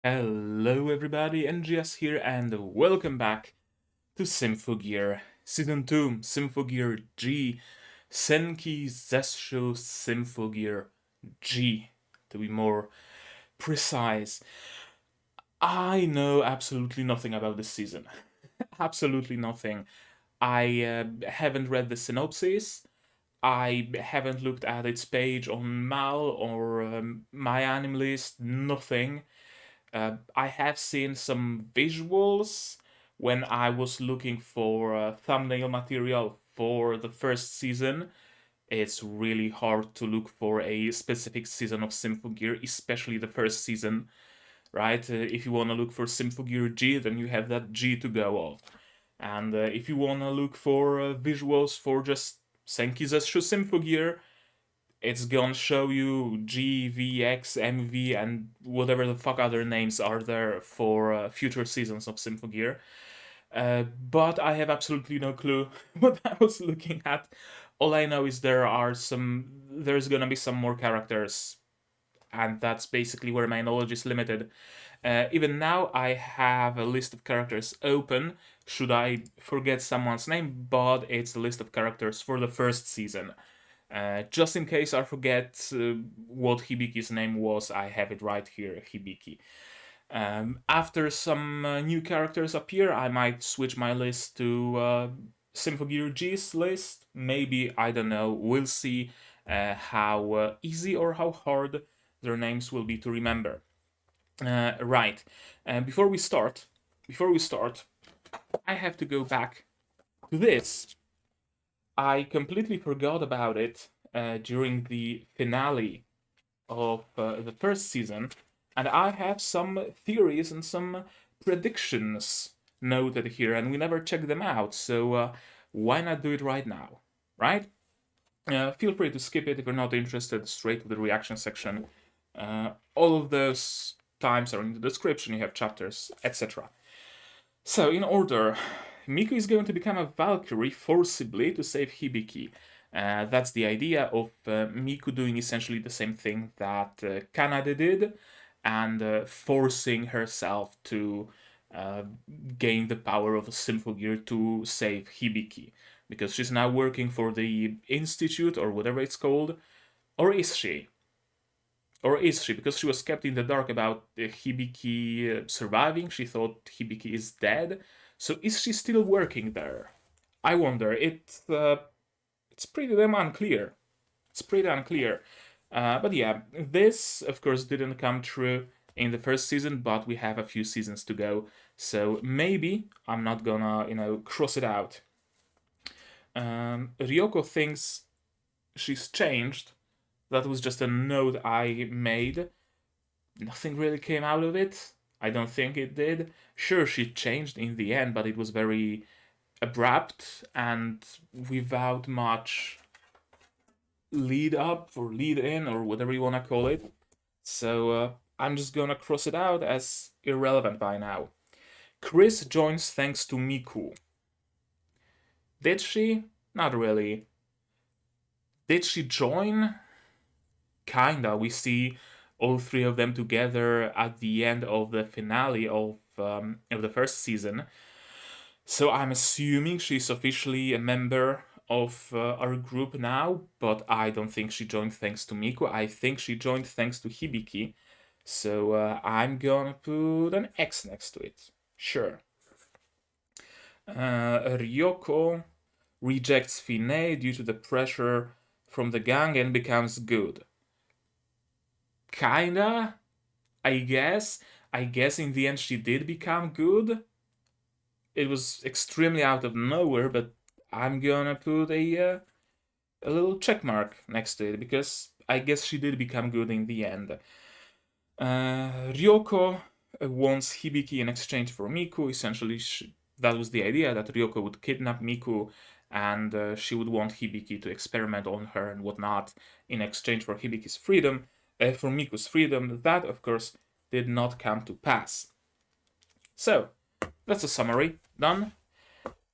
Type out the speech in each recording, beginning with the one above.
Hello everybody, NGS here and welcome back to Symphogear Season 2, Symphogear G, Senki Zessho Symphogear G, to be more precise. I know absolutely nothing about this season. Absolutely nothing. I haven't read the synopsis. I haven't looked at its page on Mal or My Anime List, nothing. I have seen some visuals when I was looking for thumbnail material for the first season. It's really hard to look for a specific season of Symphogear, especially the first season, right? If you want to look for Symphogear G, then you have that G to go off. And if you want to look for visuals for just Senkizeshu Symphogear, it's gonna show you G, V, X, MV, and whatever the fuck other names are there for future seasons of Symphogear. But I have absolutely no clue what I was looking at. All I know is there's gonna be some more characters, and that's basically where my knowledge is limited. Even now, I have a list of characters open. Should I forget someone's name, but it's the list of characters for the first season. Just in case I forget what Hibiki's name was, I have it right here, Hibiki. After some new characters appear, I might switch my list to Symphogear G's list. Maybe, I don't know, we'll see how easy or how hard their names will be to remember. Right. Before we start, I have to go back to this. I completely forgot about it during the finale of the first season, and I have some theories and some predictions noted here, and we never checked them out, so why not do it right now, right? Feel free to skip it if you're not interested, straight to the reaction section. All of those times are in the description, you have chapters, etc. So, in order, Miku is going to become a Valkyrie forcibly to save Hibiki. That's the idea of Miku doing essentially the same thing that Kanade did, and forcing herself to uh, gain the power of a Symphogear to save Hibiki. Because she's now working for the Institute, or whatever it's called. Or is she? Or is she? Because she was kept in the dark about Hibiki surviving. She thought Hibiki is dead. So is she still working there? I wonder. It's pretty damn unclear. It's pretty unclear. But yeah, this of course didn't come true in the first season, but we have a few seasons to go. So maybe I'm not gonna, cross it out. Ryoko thinks she's changed. That was just a note I made. Nothing really came out of it. I don't think it did. Sure, she changed in the end, but it was very abrupt and without much lead up or lead in or whatever you want to call it. So I'm just gonna cross it out as irrelevant by now. Chris joins thanks to Miku. Did she? Not really. Did she join? Kinda. We see all three of them together at the end of the finale of the first season. So I'm assuming she's officially a member of our group now, but I don't think she joined thanks to Miku. I think she joined thanks to Hibiki. So I'm gonna put an X next to it. Sure. Ryoko rejects Finé due to the pressure from the gang and becomes good. Kinda, I guess. I guess in the end she did become good. It was extremely out of nowhere, but I'm gonna put a little check mark next to it because I guess she did become good in the end. Ryoko wants Hibiki in exchange for Miku. Essentially, that was the idea, that Ryoko would kidnap Miku and she would want Hibiki to experiment on her and whatnot in exchange for Hibiki's freedom, for Miku's freedom. That, of course, did not come to pass. So, that's a summary done.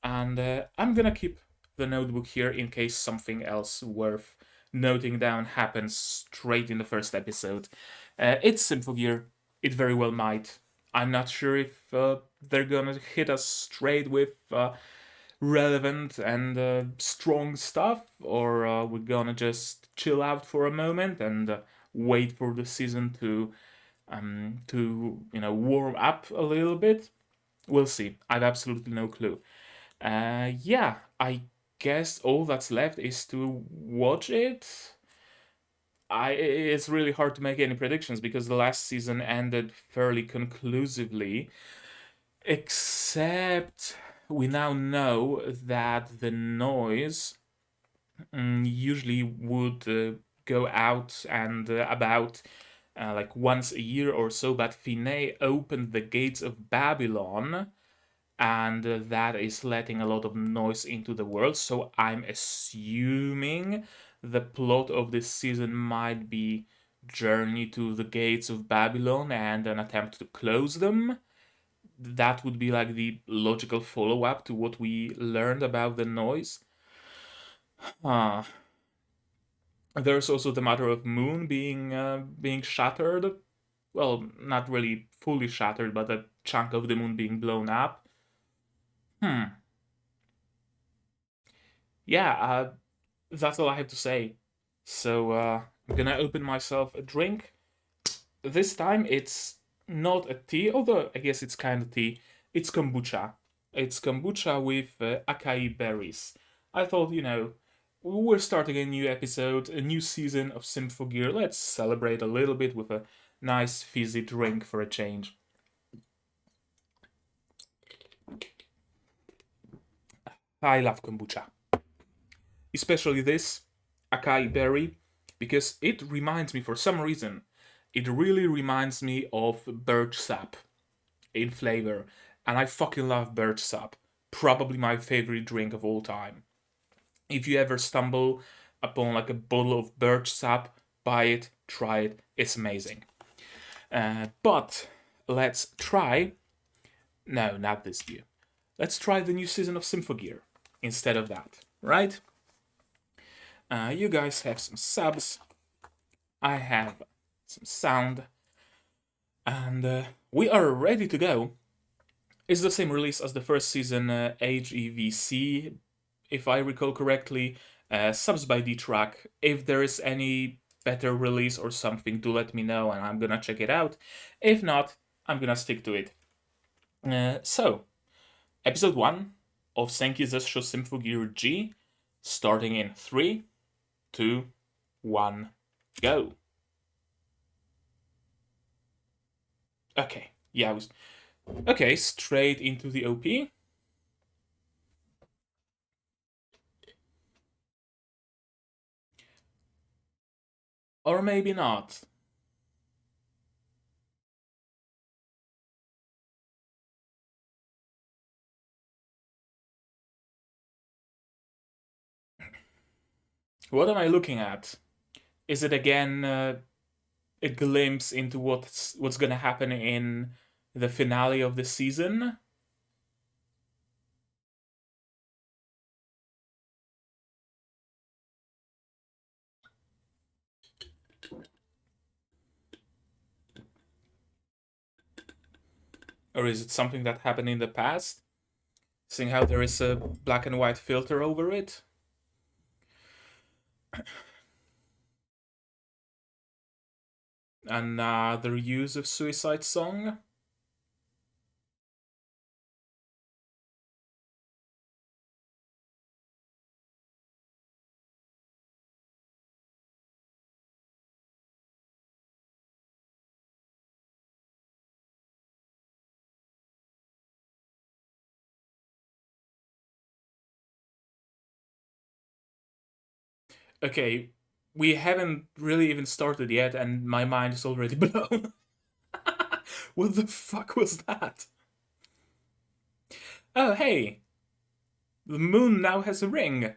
And I'm gonna keep the notebook here in case something else worth noting down happens straight in the first episode. It's Symphogear. It very well might. I'm not sure if they're gonna hit us straight with relevant and strong stuff, or we're gonna just chill out for a moment and wait for the season to warm up a little bit. We'll see. I've absolutely no clue. Yeah, I guess all that's left is to watch it. It's really hard to make any predictions because the last season ended fairly conclusively, except we now know that the noise usually would go out and about like once a year or so, but Finé opened the gates of Babylon, and that is letting a lot of noise into the world. So I'm assuming the plot of this season might be journey to the gates of Babylon and an attempt to close them. That would be like the logical follow-up to what we learned about the noise. uh, there's also the matter of moon being shattered. Well, not really fully shattered, but a chunk of the moon being blown up. Yeah, that's all I have to say. So I'm gonna open myself a drink. This time it's not a tea, although I guess it's kind of tea. It's kombucha. It's kombucha with acai berries. I thought, we're starting a new episode, a new season of Symphogear. Let's celebrate a little bit with a nice fizzy drink for a change. I love kombucha. Especially this acai berry, because it reminds me, for some reason, it really reminds me of birch sap in flavor, and I fucking love birch sap. Probably my favorite drink of all time. If you ever stumble upon like a bottle of birch sap, buy it, try it. It's amazing. But let's try. No, not this view. Let's try the new season of Symphogear instead of that, right? You guys have some subs. I have some sound. And we are ready to go. It's the same release as the first season, HEVC, if I recall correctly. Subs by D-Track. If there is any better release or something, do let me know and I'm gonna check it out. If not, I'm gonna stick to it. So, episode 1 of Senki Zessho Symphogear G, starting in 3, 2, 1, go. Okay, yeah, okay, straight into the OP. Or maybe not. What am I looking at? Is it again a glimpse into what's gonna happen in the finale of the season? Or is it something that happened in the past? Seeing how there is a black and white filter over it? Another use of Suicide Song? Okay, we haven't really even started yet, and my mind is already blown. What the fuck was that? Oh, hey! The moon now has a ring!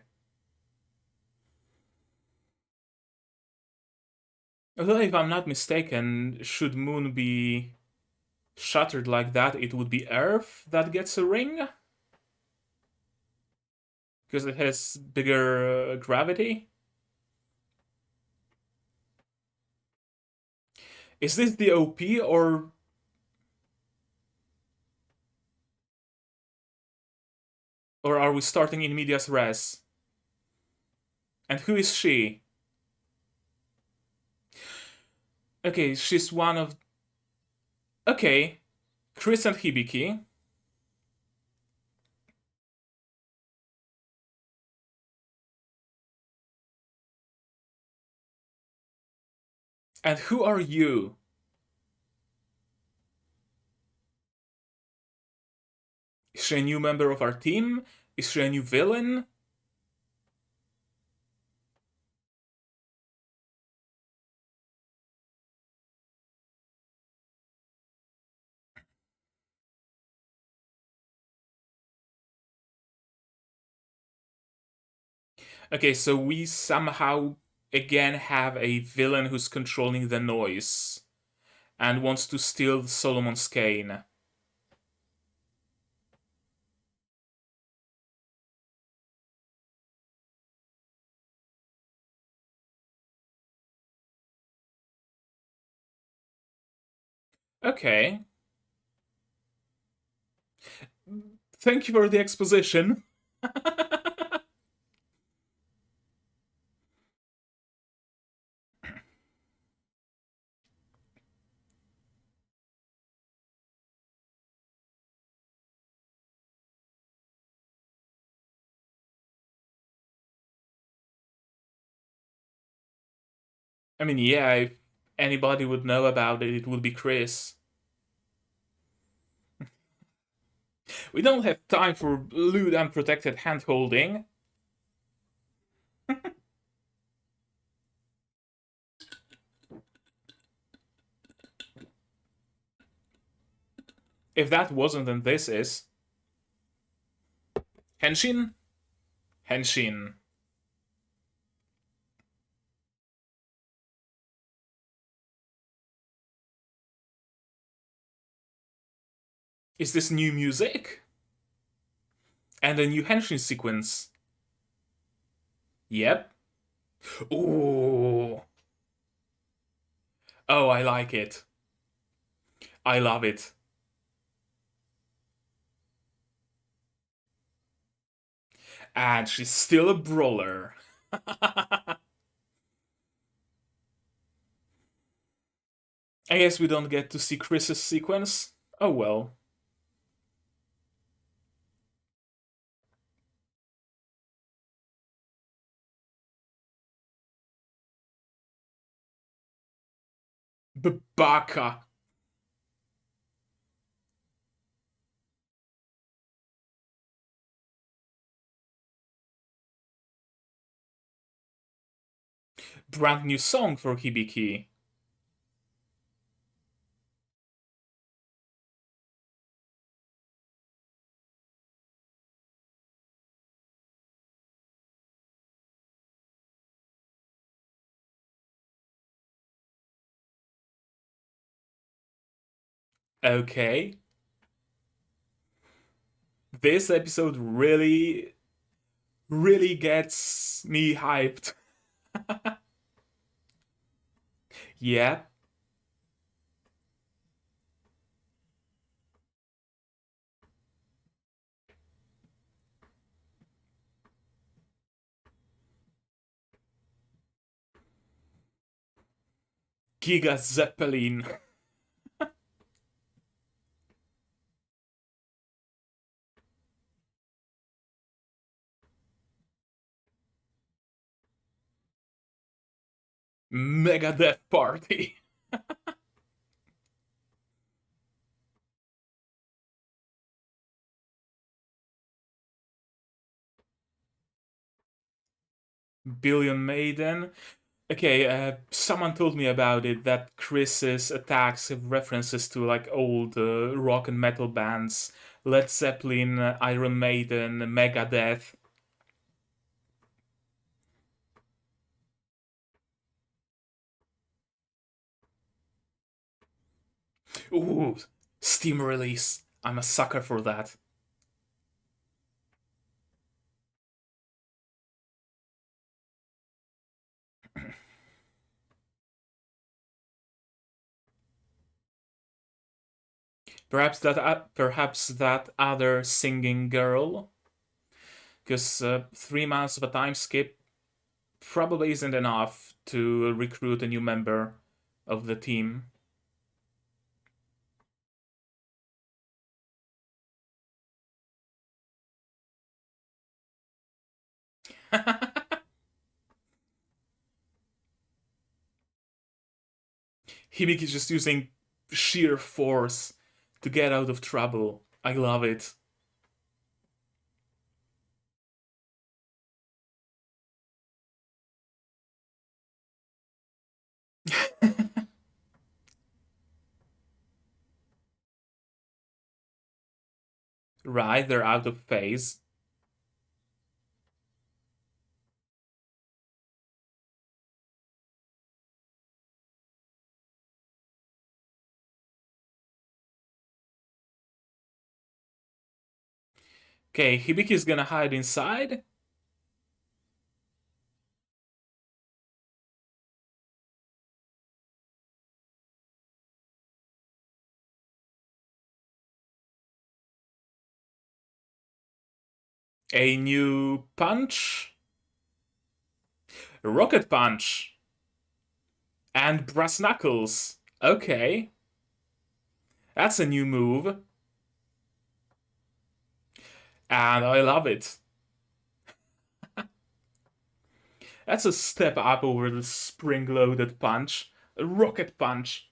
Although, if I'm not mistaken, should moon be shattered like that, it would be Earth that gets a ring? Because it has bigger gravity? Is this the OP or are we starting in medias res? And who is she? Okay, she's one of. Okay, Chris and Hibiki. And who are you? Is she a new member of our team? Is she a new villain? Okay, so we somehow again have a villain who's controlling the noise and wants to steal Solomon's cane. Okay. Thank you for the exposition. I mean, yeah, if anybody would know about it, it would be Chris. We don't have time for lewd unprotected hand-holding. If that wasn't, then this is. Henshin? Henshin. Is this new music? And a new Henshin sequence. Yep. Ooh. Oh, I like it. I love it. And she's still a brawler. I guess we don't get to see Chris's sequence. Oh well. Babaka. Brand new song for Hibiki. Okay. This episode really gets me hyped. Yeah. Giga Zeppelin. Megadeth Party. Billion Maiden. Okay, someone told me about it that Chris's attacks have references to like old rock and metal bands, Led Zeppelin, Iron Maiden, Megadeth. Ooh, Steam release. I'm a sucker for that. Perhaps that other singing girl, because 3 months of a time skip probably isn't enough to recruit a new member of the team. Hibiki's just using sheer force to get out of trouble. I love it. Right, they're out of phase. Okay, Hibiki's gonna hide inside. A new punch. Rocket punch. And brass knuckles. Okay, that's a new move. And I love it. That's a step up over the spring-loaded punch. A rocket punch.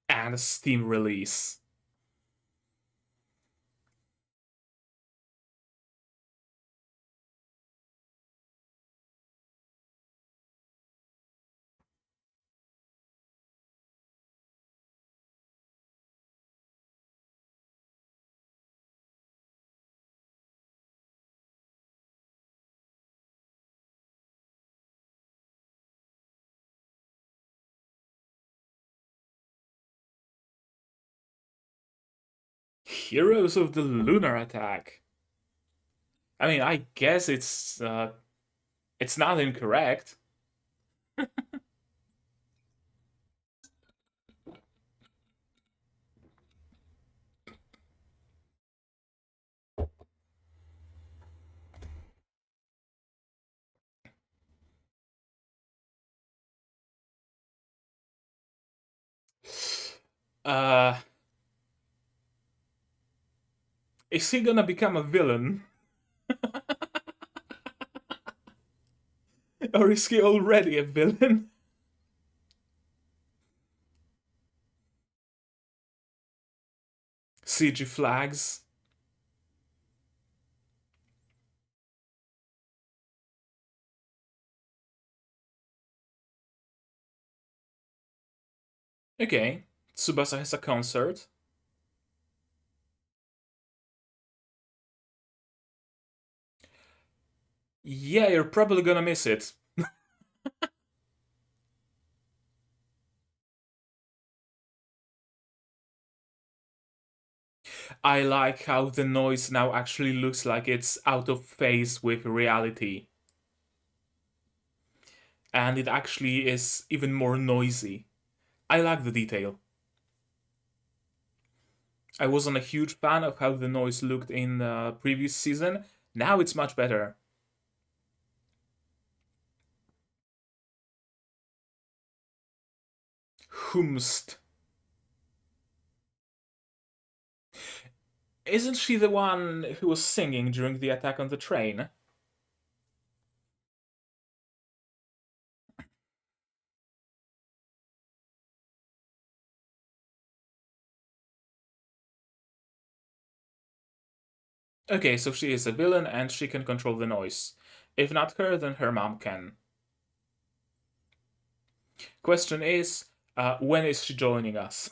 And a steam release. Heroes of the Lunar Attack. I mean, I guess it's not incorrect. Uh, is he gonna become a villain? Or is he already a villain? CG flags. Okay, Tsubasa has a concert. Yeah, you're probably gonna miss it. I like how the noise now actually looks like it's out of phase with reality. And it actually is even more noisy. I like the detail. I wasn't a huge fan of how the noise looked in the previous season. Now it's much better. Humst. Isn't she the one who was singing during the attack on the train? Okay, so she is a villain and she can control the noise. If not her, then her mom can. Question is, when is she joining us?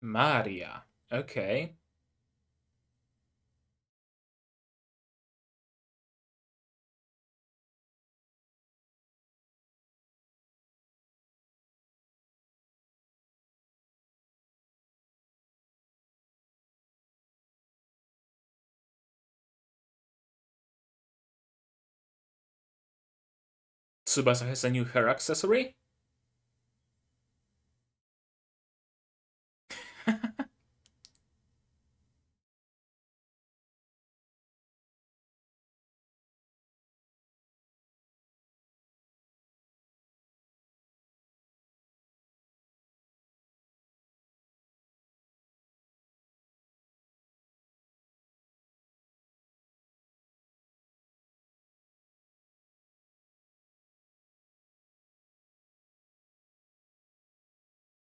Maria. Okay. Tsubasa has a new hair accessory?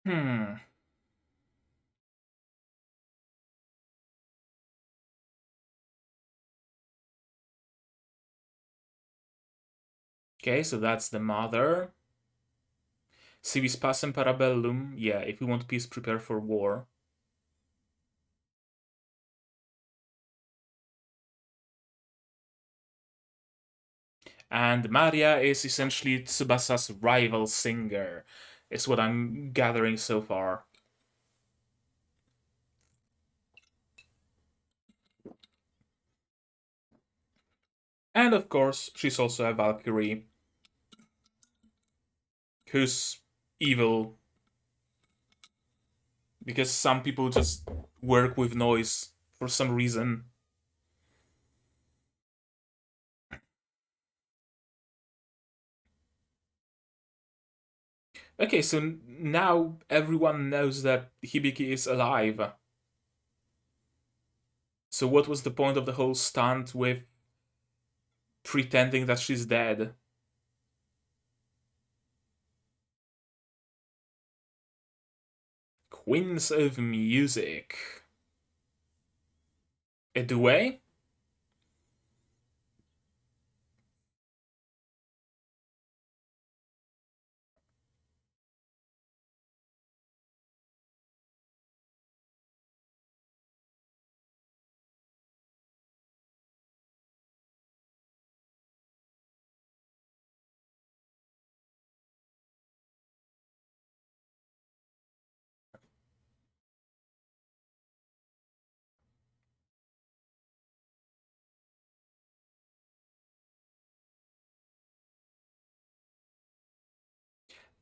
Hmm. Okay, so that's the mother. Civis pacem para bellum. Yeah, if we want peace, prepare for war. And Maria is essentially Tsubasa's rival singer, is what I'm gathering so far. And of course, she's also a Valkyrie who's evil because some people just work with noise for some reason. Okay, so now everyone knows that Hibiki is alive. So what was the point of the whole stunt with pretending that she's dead? Queens of Music. A duet?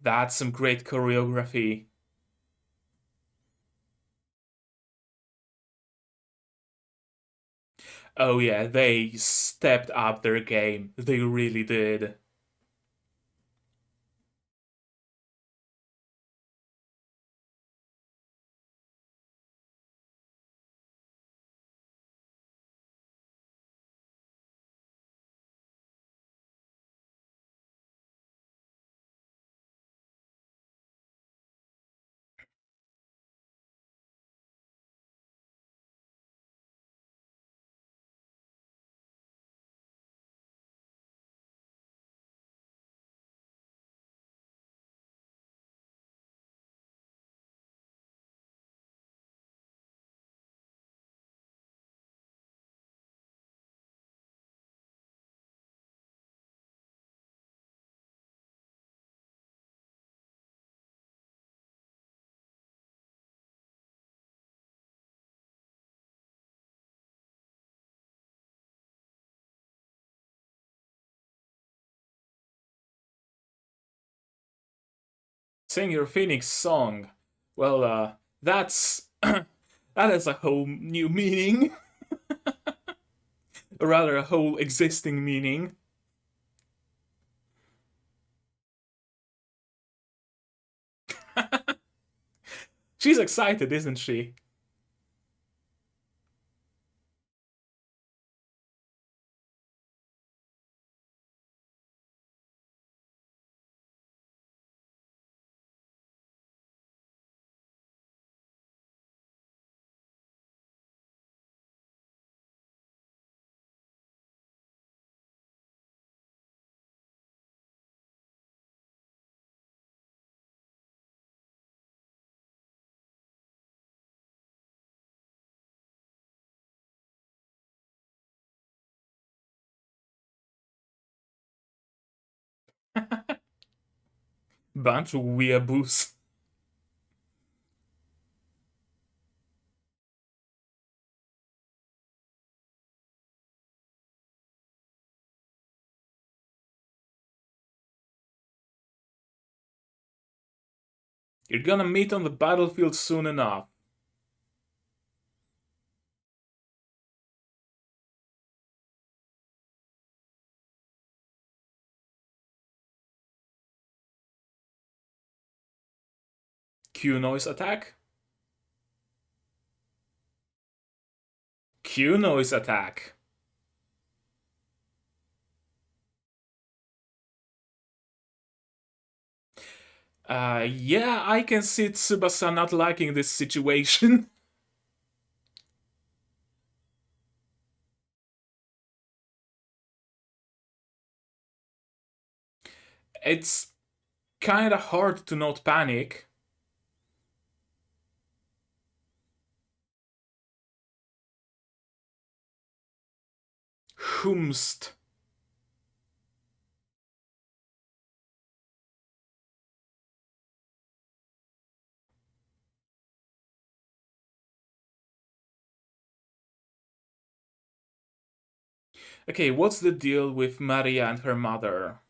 That's some great choreography. Oh yeah, they stepped up their game. They really did. Sing your Phoenix song. Well, that's that has a whole new meaning, or rather, a whole existing meaning. She's excited, isn't she? Bunch of weeaboos. You're gonna meet on the battlefield soon enough. Q noise attack? Q noise attack. Yeah, I can see Tsubasa not liking this situation. It's kinda hard to not panic. Humst. Okay, what's the deal with Maria and her mother?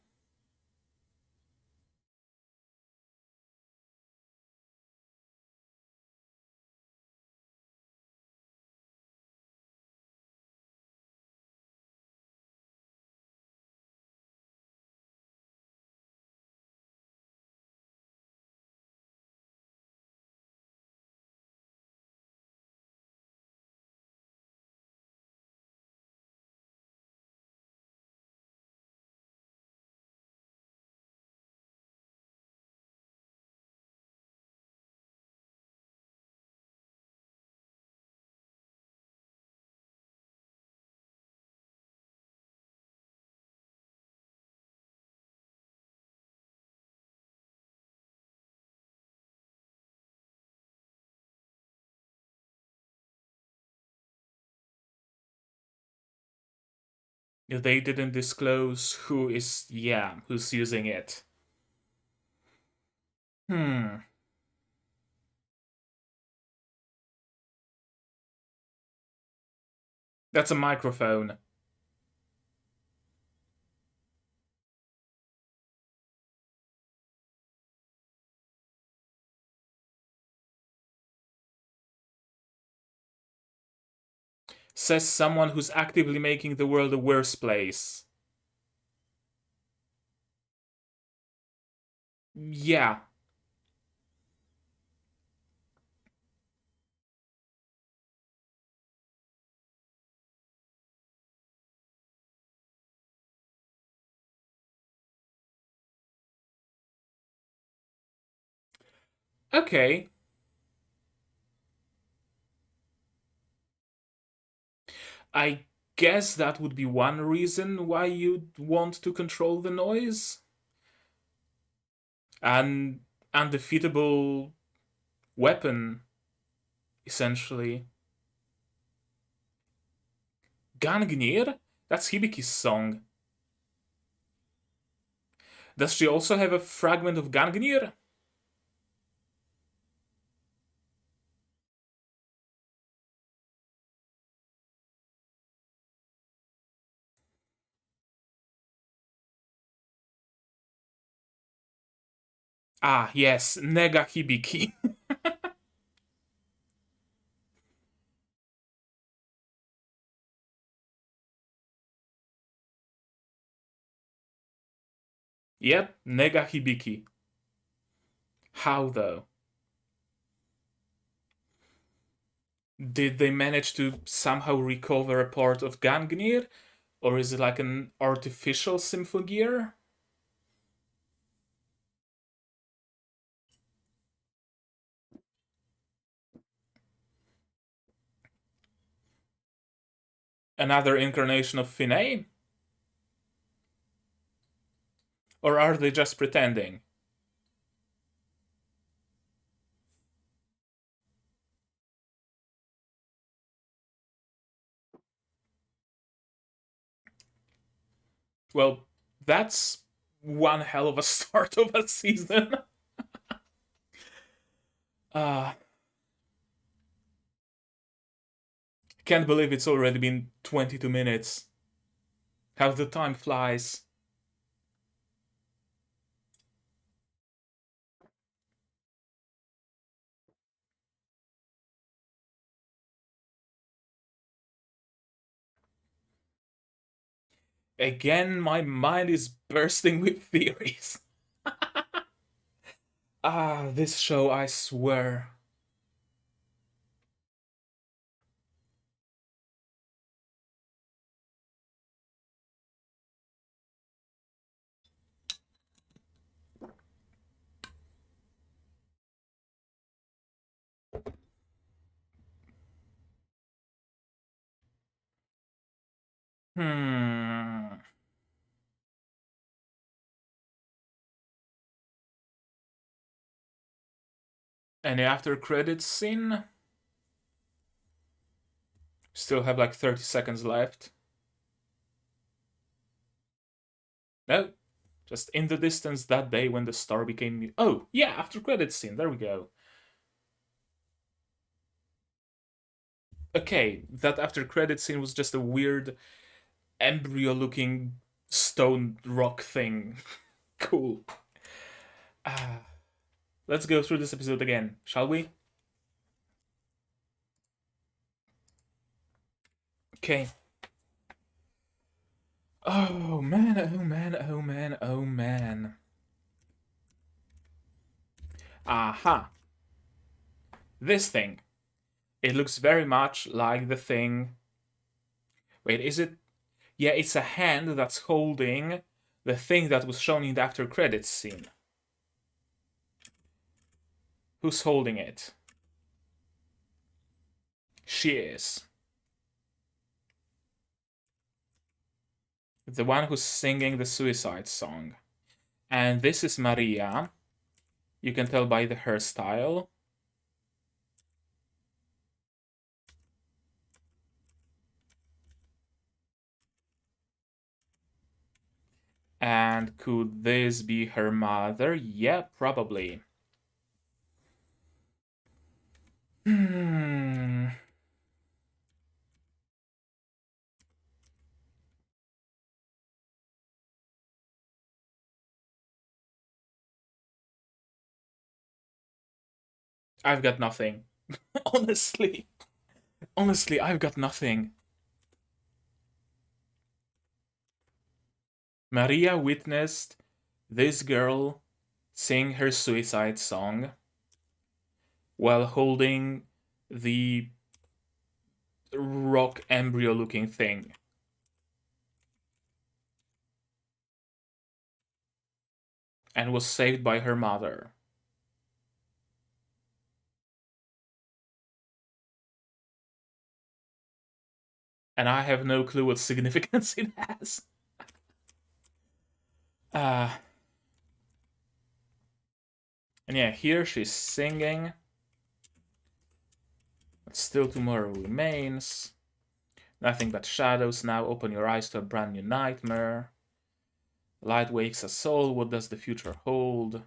They didn't disclose who is, yeah, who's using it. Hmm. That's a microphone. Says someone who's actively making the world a worse place. Yeah. Okay. I guess that would be one reason why you'd want to control the noise. An undefeatable weapon, essentially. Gangnir? That's Hibiki's song. Does she also have a fragment of Gangnir? Ah, yes, Nega Hibiki. Yep, Nega Hibiki. How though? Did they manage to somehow recover a part of Gangnir? Or is it like an artificial Symphogear? Another incarnation of Finé? Or are they just pretending? Well, that's one hell of a start of a season. uh, can't believe it's already been 22 minutes. How the time flies. Again, my mind is bursting with theories. This show, I swear. Hmm. Any after credits scene? Still have like 30 seconds left. No, just in the distance that day when the star became. Oh, yeah, after credits scene. There we go. Okay, that after credits scene was just a weird embryo looking stone rock thing. Cool. Ah, let's go through this episode again, shall we? Okay. Oh man, oh man, oh man, oh man. Aha. This thing. It looks very much like the thing. Wait, is it? Yeah, it's a hand that's holding the thing that was shown in the after credits scene. Who's holding it? She is. The one who's singing the suicide song. And this is Maria. You can tell by the hairstyle. And could this be her mother? Yeah, probably. Hmm. I've got nothing. Honestly. Honestly, I've got nothing. Maria witnessed this girl sing her suicide song while holding the rock embryo looking thing. And was saved by her mother. And I have no clue what significance it has. And yeah, here she's singing. But still tomorrow remains. Nothing but shadows now. Open your eyes to a brand new nightmare. Light wakes us all. What does the future hold?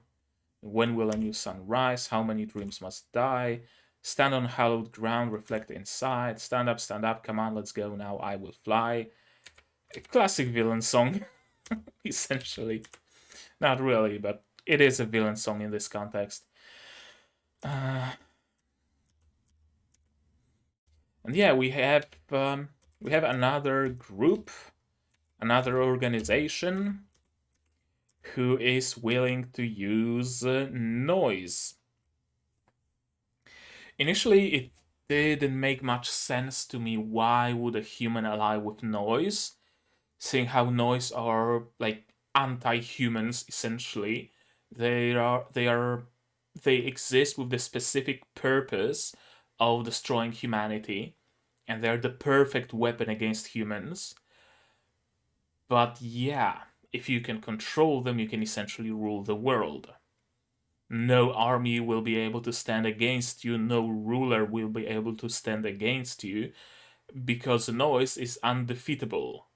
When will a new sun rise? How many dreams must die? Stand on hallowed ground, reflect inside. Stand up, come on, let's go now, I will fly. A classic villain song, essentially. Not really, but it is a villain song in this context. And yeah, we have another group, another organization who is willing to use noise. Initially, it didn't make much sense to me. Why would a human ally with noise? Seeing how noise are like anti-humans essentially. They exist with the specific purpose of destroying humanity, and they're the perfect weapon against humans. But yeah, if you can control them, you can essentially rule the world. No army will be able to stand against you, no ruler will be able to stand against you, because noise is undefeatable.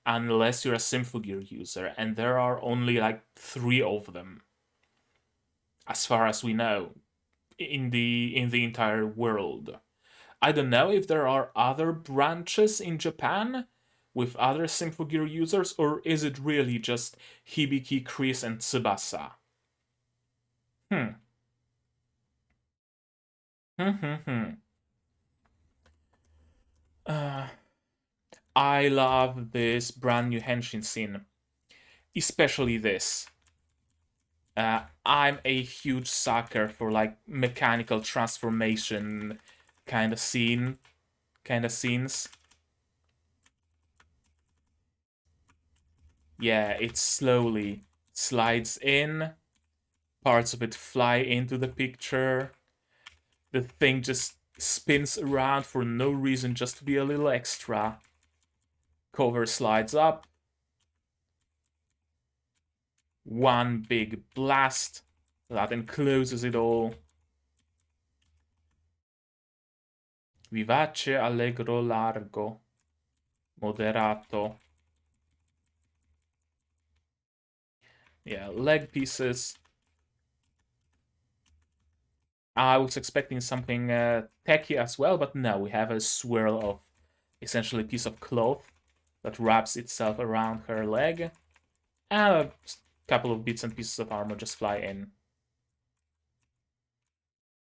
unless you're a Symphogear user, and there are only like 3 of them, as far as we know, in the entire world. I don't know if there are other branches in Japan with other Symphogear users, or is it really just Hibiki, Chris, and Tsubasa? Hmm. uh, I love this brand new henshin scene, especially this. I'm a huge sucker for like mechanical transformation kind of scenes. Yeah, it slowly slides in, parts of it fly into the picture. The thing just spins around for no reason, just to be a little extra. Cover slides up. One big blast that encloses it all. Vivace, allegro, largo, moderato. Yeah, leg pieces. I was expecting something techy as well, but no, we have a swirl of essentially a piece of cloth that wraps itself around her leg, and a couple of bits and pieces of armor just fly in.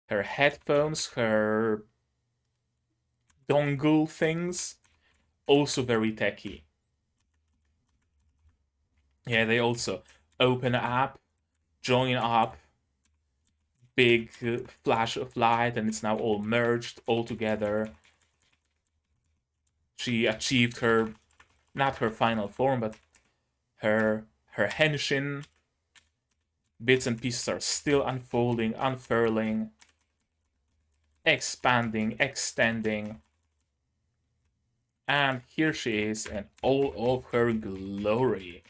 Her headphones, her dongle things, also very techy. Yeah, they also open up, join up, big flash of light, and it's now all merged all together. She achieved her, not her final form, but her henshin. Bits and pieces are still unfolding, unfurling, expanding, extending. And here she is in all of her glory.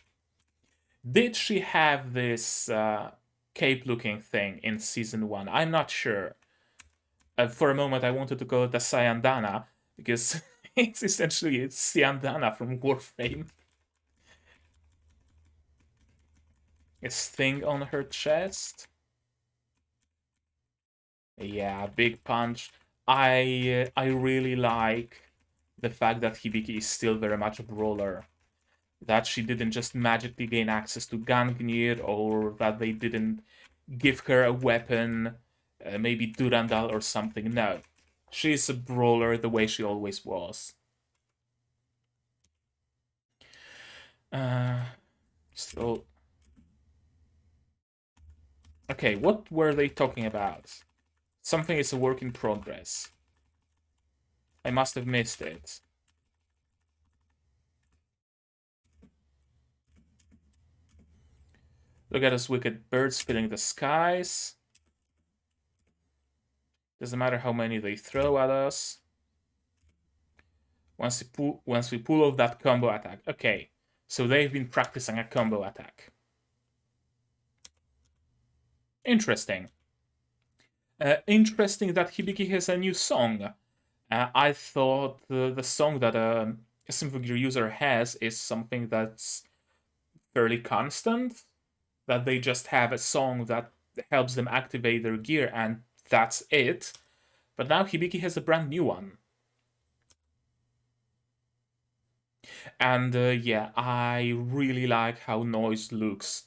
Did she have this cape-looking thing in Season 1? I'm not sure. For a moment, I wanted to call it a Sayandana, because it's essentially a Sayandana from Warframe. This thing on her chest. Yeah, big punch. I really like the fact that Hibiki is still very much a brawler. That she didn't just magically gain access to Gungnir, or that they didn't give her a weapon, maybe Durandal or something. No, she's a brawler the way she always was. Still. Okay, what were they talking about? Something is a work in progress. I must have missed it. Look at those wicked birds filling the skies. Doesn't matter how many they throw at us. Once we pull off that combo attack. Okay, so they've been practicing a combo attack. Interesting. Interesting that Hibiki has a new song. I thought the song that a Symphogear user has is something that's fairly constant. That they just have a song that helps them activate their gear, and that's it. But now Hibiki has a brand new one. And yeah, I really like how Noise looks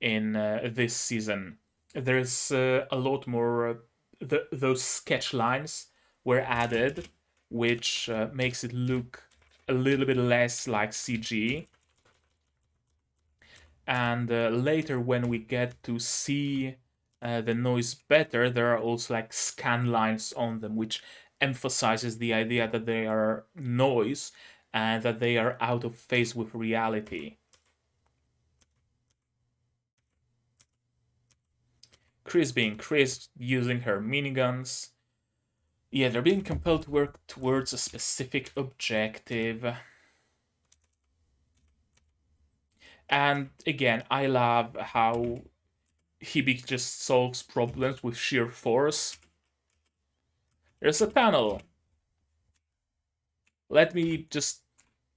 in this season. There's a lot more, those sketch lines were added, which makes it look a little bit less like CG. And later, when we get to see the Noise better, there are also like scan lines on them, which emphasizes the idea that they are noise and that they are out of phase with reality. Chris being Chris, using her miniguns. Yeah, they're being compelled to work towards a specific objective. And again, I love how Hibiki just solves problems with sheer force. There's a tunnel. Let me just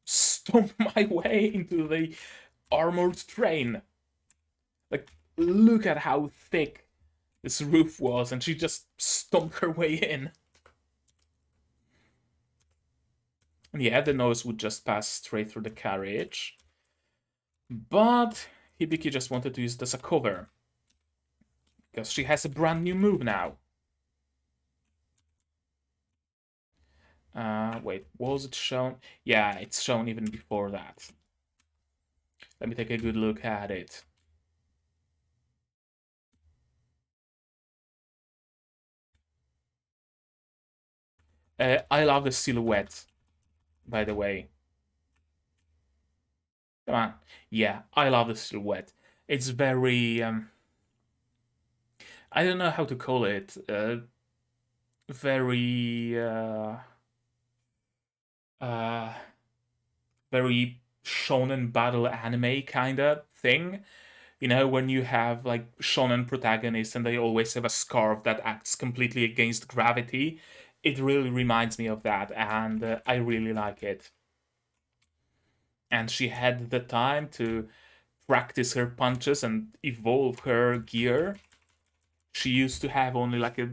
stomp my way into the armored train. Like, look at how thick this roof was, and she just stomped her way in. And yeah, the noise would just pass straight through the carriage. But Hibiki just wanted to use it as a cover, because she has a brand new move now. Wait, was it shown? Yeah, it's shown even before that. Let me take a good look at it. I love the silhouette, by the way. Come on. Yeah, I love the silhouette. It's very, I don't know how to call it. Very, uh, very shonen battle anime kind of thing. You know, when you have like shonen protagonists and they always have a scarf that acts completely against gravity. It really reminds me of that, and I really like it. And she had the time to practice her punches and evolve her gear. She used to have only like a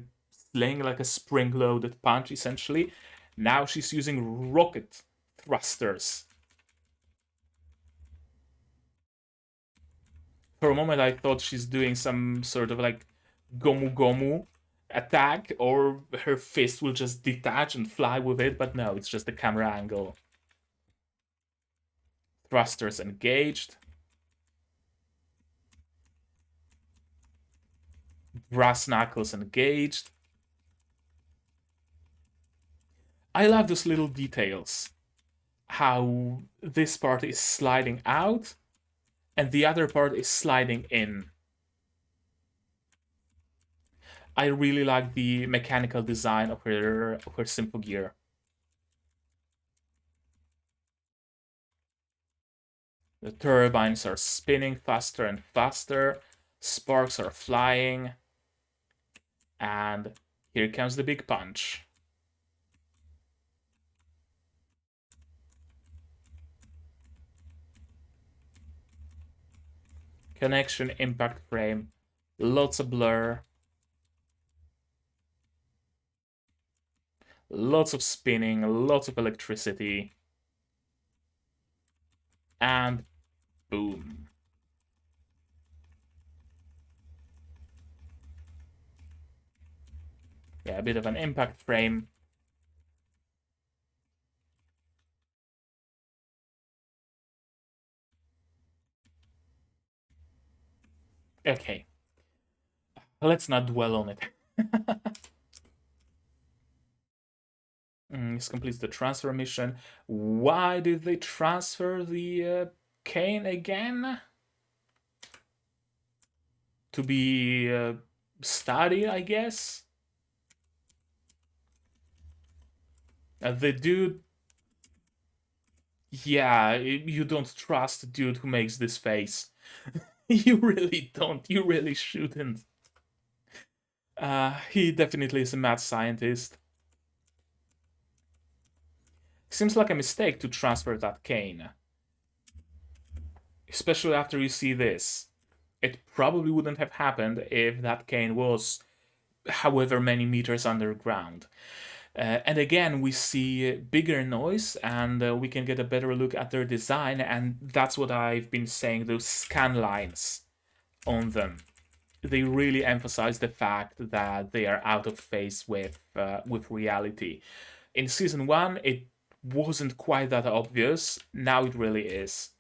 sling, like a spring-loaded punch, essentially. Now she's using rocket thrusters. For a moment, I thought she's doing some sort of like Gomu Gomu attack, or her fist will just detach and fly with it, but no, it's just the camera angle. Thrusters engaged. Brass knuckles engaged. I love those little details. How this part is sliding out and the other part is sliding in. I really like the mechanical design of her Symphogear. The turbines are spinning faster and faster, sparks are flying, and here comes the big punch. Connection, impact frame, lots of blur, lots of spinning, lots of electricity, and boom. Yeah, a bit of an impact frame. Okay, let's not dwell on it. This completes the transfer mission. Why did they transfer the cane again? To be studied, I guess? The dude... Yeah, you don't trust the dude who makes this face. You really don't. You really shouldn't. He definitely is a mad scientist. Seems like a mistake to transfer that cane. Especially after you see this. It probably wouldn't have happened if that cane was however many meters underground. And again, we see bigger noise, and we can get a better look at their design, and that's what I've been saying, those scan lines on them. They really emphasize the fact that they are out of phase with reality. In Season 1, it wasn't quite that obvious. Now it really is.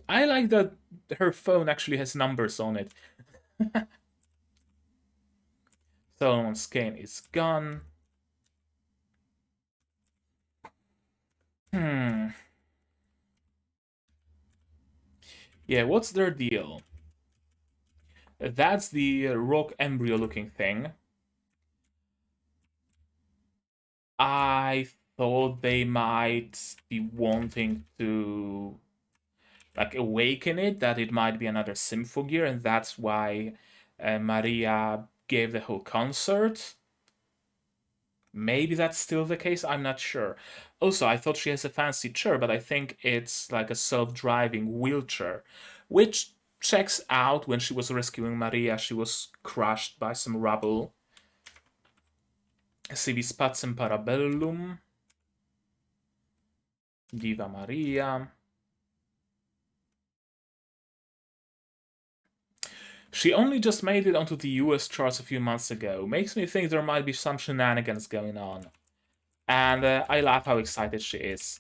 I like that her phone actually has numbers on it. Solomon's cane is gone. Yeah, what's their deal? That's the rock embryo looking thing. I thought they might be wanting to like awaken it, that it might be another Symphogear, and that's why Maria gave the whole concert. Maybe that's still the case, I'm not sure. Also, I thought she has a fancy chair, but I think it's like a self-driving wheelchair, which checks out. When she was rescuing Maria, she was crushed by some rubble. Si vis pacem para Bellum. Diva Maria. She only just made it onto the US charts a few months ago. Makes me think there might be some shenanigans going on. And I love how excited she is.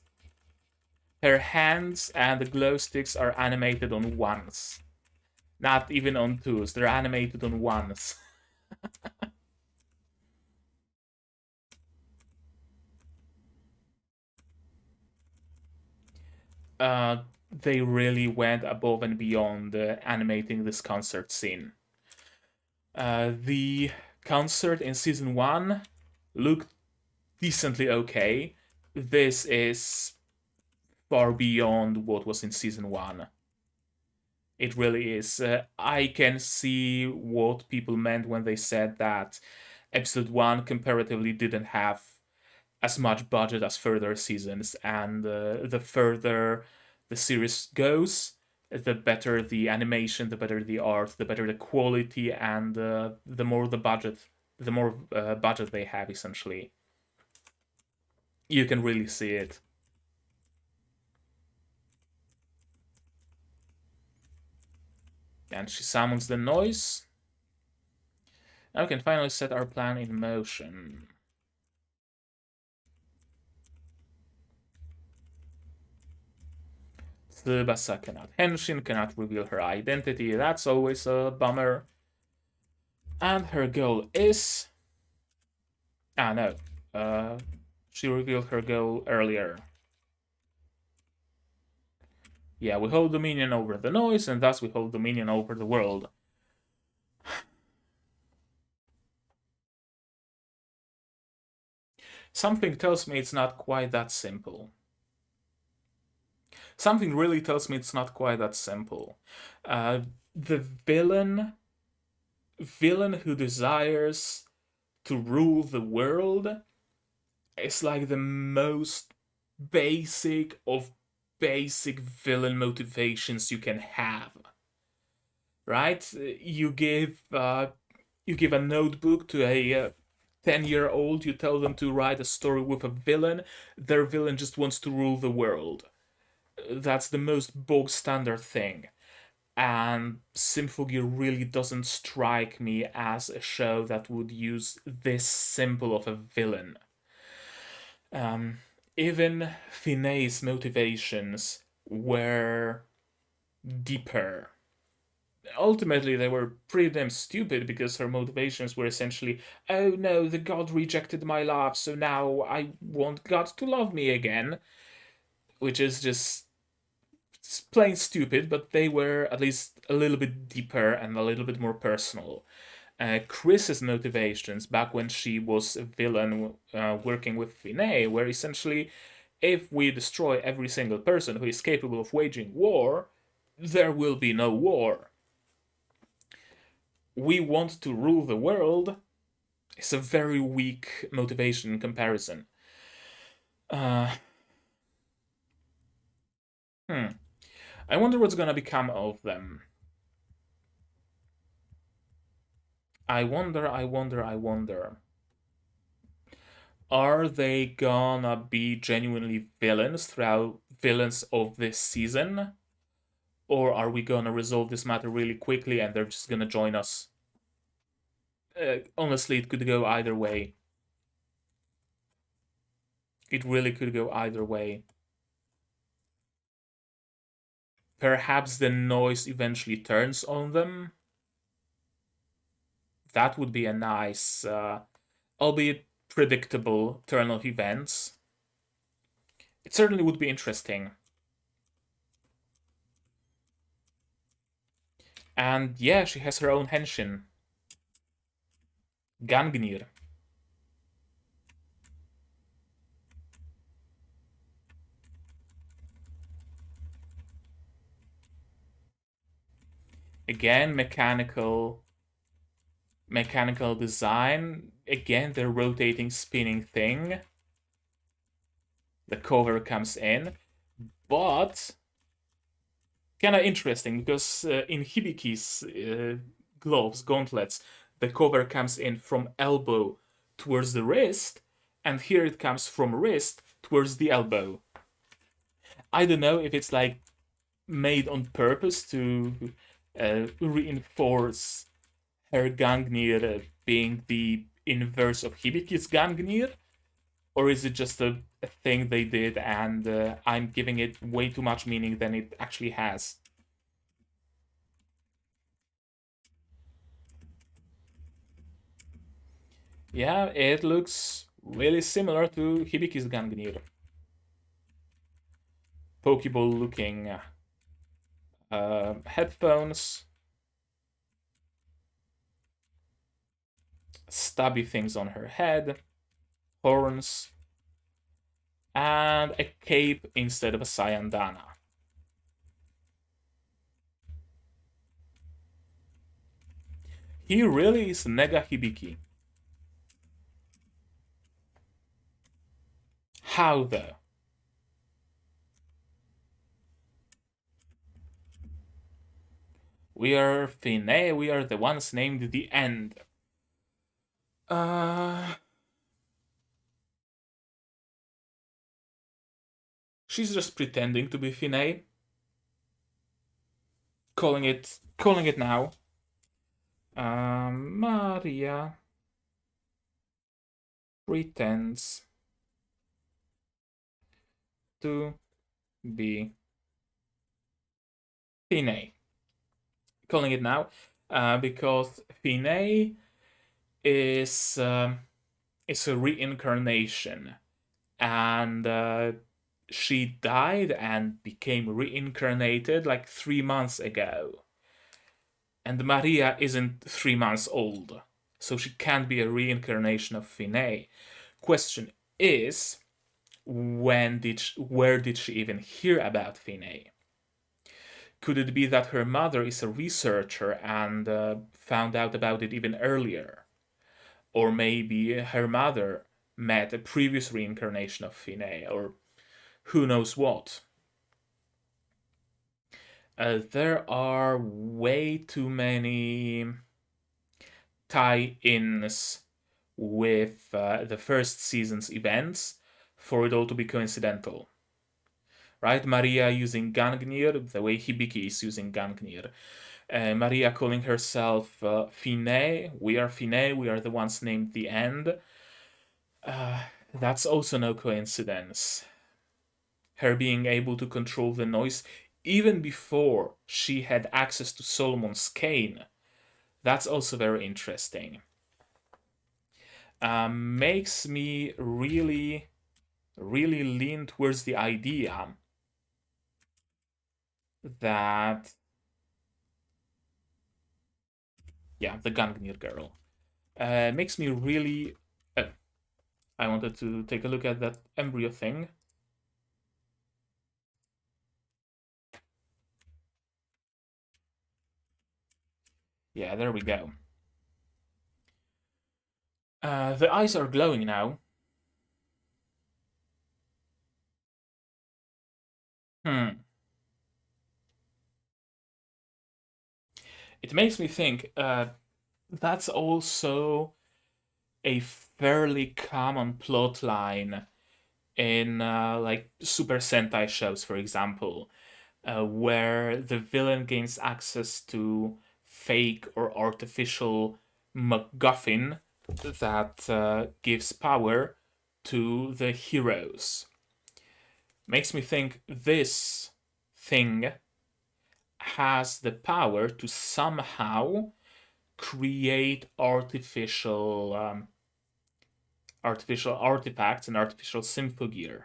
Her hands and the glow sticks are animated on ones. Not even on twos, they're animated on ones. They really went above and beyond animating this concert scene. The concert in season 1 looked decently okay. This is far beyond what was in season 1. It really is. I can see what people meant when they said that episode 1 comparatively didn't have as much budget as further seasons, and the further the series goes, the better the animation, the better the art, the better the quality, and the more the budget they have, essentially. You can really see it. And she summons the noise. Now we can finally set our plan in motion. Tsubasa cannot henshin, cannot reveal her identity. That's always a bummer. And her goal is... Ah, no. She revealed her goal earlier. Yeah, we hold dominion over the noise, and thus we hold dominion over the world. Something tells me it's not quite that simple. Something really tells me it's not quite that simple. The villain who desires to rule the world is like the most basic of basic villain motivations you can have. Right? You give a notebook to a 10-year-old, you tell them to write a story with a villain, their villain just wants to rule the world. That's the most bog standard thing. And Symphogear really doesn't strike me as a show that would use this simple of a villain. Even Finé's motivations were deeper. Ultimately, they were pretty damn stupid because her motivations were essentially, oh no, the god rejected my love, so now I want God to love me again. Which is just plain stupid, but they were at least a little bit deeper and a little bit more personal. Chris's motivations back when she was a villain working with Finé were essentially, if we destroy every single person who is capable of waging war, there will be no war. We want to rule the world is a very weak motivation in comparison. I wonder what's gonna become of them. I wonder. Are they gonna be genuinely villains of this season? Or are we gonna resolve this matter really quickly and they're just gonna join us? Honestly, it could go either way. It really could go either way. Perhaps the noise eventually turns on them. That would be a nice, albeit predictable, turn of events. It certainly would be interesting. And yeah, she has her own henshin. Gangnir. Again, mechanical mechanical design. Again, the rotating, spinning thing. The cover comes in, but kind of interesting because in Hibiki's gloves, gauntlets, the cover comes in from elbow towards the wrist, and here it comes from wrist towards the elbow. I don't know if it's like made on purpose to reinforce her Gangnir being the inverse of Hibiki's Gangnir, or is it just a thing they did and I'm giving it way too much meaning than it actually has? Yeah, it looks really similar to Hibiki's Gangnir. Pokeball looking headphones, stubby things on her head, horns, and a cape instead of a Sayandana. He really is Nega Hibiki. How though? We are Finé, we are the ones named the End. Uh, she's just pretending to be Finé. Calling it now. Maria pretends to be Finé. Calling it now because Finé is it's a reincarnation, and she died and became reincarnated like 3 months ago. And Maria isn't 3 months old, so she can't be a reincarnation of Finé. Question is, where did she even hear about Finé? Could it be that her mother is a researcher and found out about it even earlier? Or maybe her mother met a previous reincarnation of Finé, or who knows what. There are way too many tie-ins with the first season's events for it all to be coincidental. Right? Maria using Gangnir the way Hibiki is using Gangnir. Maria calling herself Finé. We are Finé. We are the ones named the End. That's also no coincidence. Her being able to control the noise even before she had access to Solomon's cane. That's also very interesting. Makes me really, really lean towards the idea that, yeah, the Gangnir girl makes me really. I wanted to take a look at that embryo thing. Yeah, there we go. The eyes are glowing now. It makes me think that's also a fairly common plot line in like Super Sentai shows, for example, where the villain gains access to fake or artificial MacGuffin that gives power to the heroes. Makes me think this thing has the power to somehow create artificial artifacts and artificial Symphogear.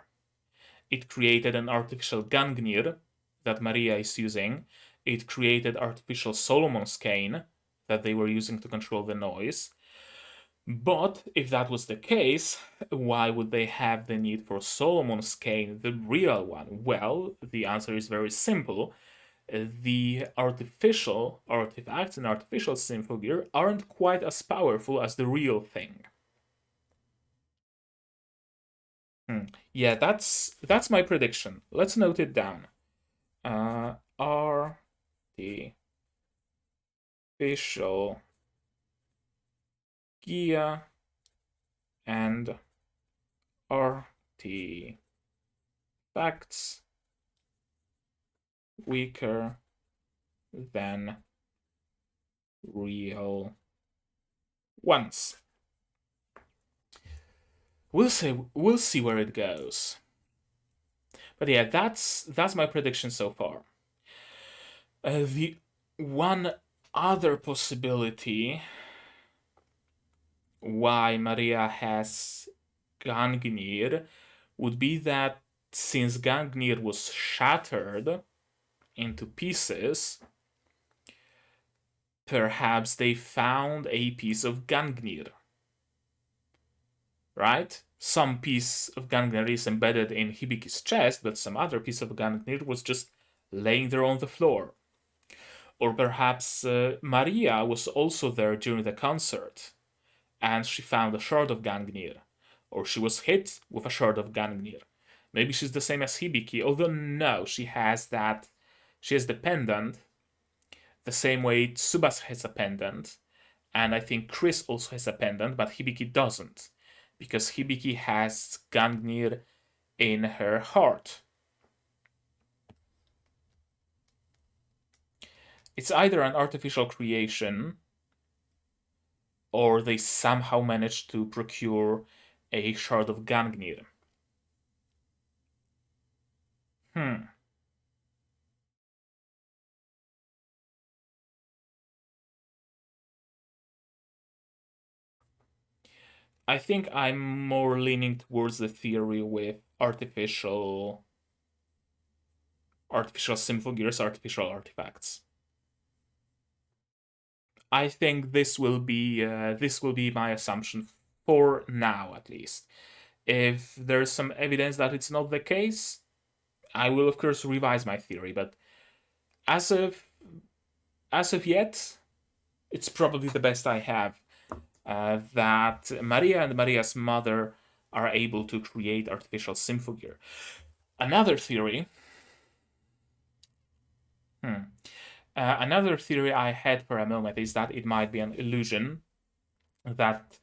It created an artificial Gangnir that Maria is using. It created artificial Solomon's cane that they were using to control the noise. But if that was the case, why would they have the need for Solomon's cane, the real one? Well, the answer is very simple. the artificial artifacts and artificial Symphogear aren't quite as powerful as the real thing. Yeah, that's my prediction. Let's note it down. Artificial Gia and artifacts weaker than real ones. We'll see where it goes. But yeah, that's my prediction so far. The one other possibility why Maria has Gangnir would be that since Gangnir was shattered into pieces, perhaps they found a piece of Gangnir. Right? Some piece of Gangnir is embedded in Hibiki's chest, but some other piece of Gangnir was just laying there on the floor. Or perhaps Maria was also there during the concert, and she found a shard of Gangnir. Or she was hit with a shard of Gangnir. Maybe she's the same as Hibiki, although no, she has the pendant, the same way Tsubasa has a pendant, and I think Chris also has a pendant, but Hibiki doesn't, because Hibiki has Gangnir in her heart. It's either an artificial creation, or they somehow managed to procure a shard of Gangnir. I think I'm more leaning towards the theory with artificial Symphogears, artificial artifacts. I think this will be my assumption for now, at least. If there's some evidence that it's not the case, I will of course revise my theory. But as of yet, it's probably the best I have. That Maria and Maria's mother are able to create artificial Symphogear. Another theory. Another theory I had for a moment is that it might be an illusion, that